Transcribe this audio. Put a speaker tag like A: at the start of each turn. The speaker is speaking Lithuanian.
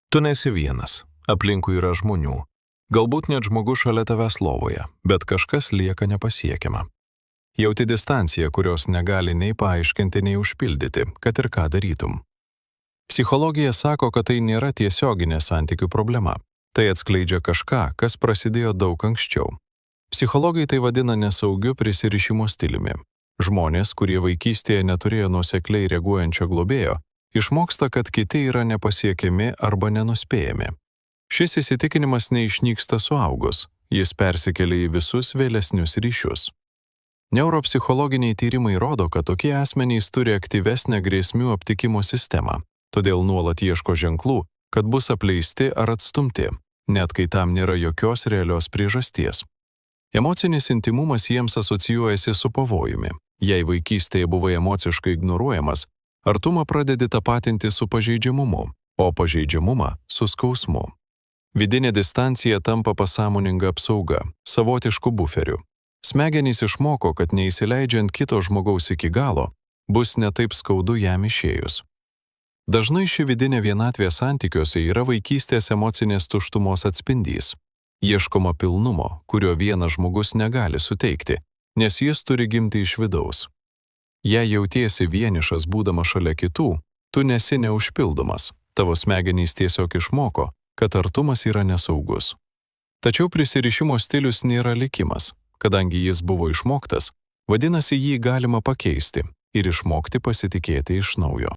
A: Tu nesi vienas, aplinkui yra žmonių. Galbūt net žmogus šalia tavęs lovoje, bet kažkas lieka nepasiekiama. Jauti distanciją, kurios negali nei paaiškinti, nei užpildyti, kad ir ką darytum. Psichologija sako, kad tai nėra tiesioginė santykių problema. Tai atskleidžia kažką, kas prasidėjo daug anksčiau. Psichologai tai vadina nesaugiu prisirišimo stiliumi. Žmonės, kurie vaikystėje neturėjo nuosekliai reaguojančio globėjo, išmoksta, kad kiti yra nepasiekiami arba nenuspėjami. Šis įsitikinimas neišnyksta suaugus, jis persikelia į visus vėlesnius ryšius. Neuropsichologiniai tyrimai rodo, kad tokie asmenys turi aktyvesnę grėsmių aptikimo sistemą, todėl nuolat ieško ženklų, kad bus apleisti ar atstumti, net kai tam nėra jokios realios priežasties. Emocinis intymumas jiems asocijuojasi su pavojumi. Jei vaikystėje buvai emociškai ignoruojamas, artumą pradedi tapatinti su pažeidžiamumu, o pažeidžiamumą su skausmu. Vidinė distancija tampa pasąmoninga apsauga, savotišku buferiu. Smegenys išmoko, kad neįsileidžiant kito žmogaus iki galo, bus netaip skaudu jam išėjus. Dažnai ši vidinė vienatvė santykiuose yra vaikystės emocinės tuštumos atspindys. Ieškoma pilnumo, kurio vienas žmogus negali suteikti, nes jis turi gimti iš vidaus. Jei jautiesi vienišas būdamas šalia kitų, tu nesi neužpildomas, tavo smegenys tiesiog išmoko, kad artumas yra nesaugus. Tačiau prisirišimo stilius nėra likimas, kadangi jis buvo išmoktas, vadinasi jį galima pakeisti ir išmokti pasitikėti iš naujo.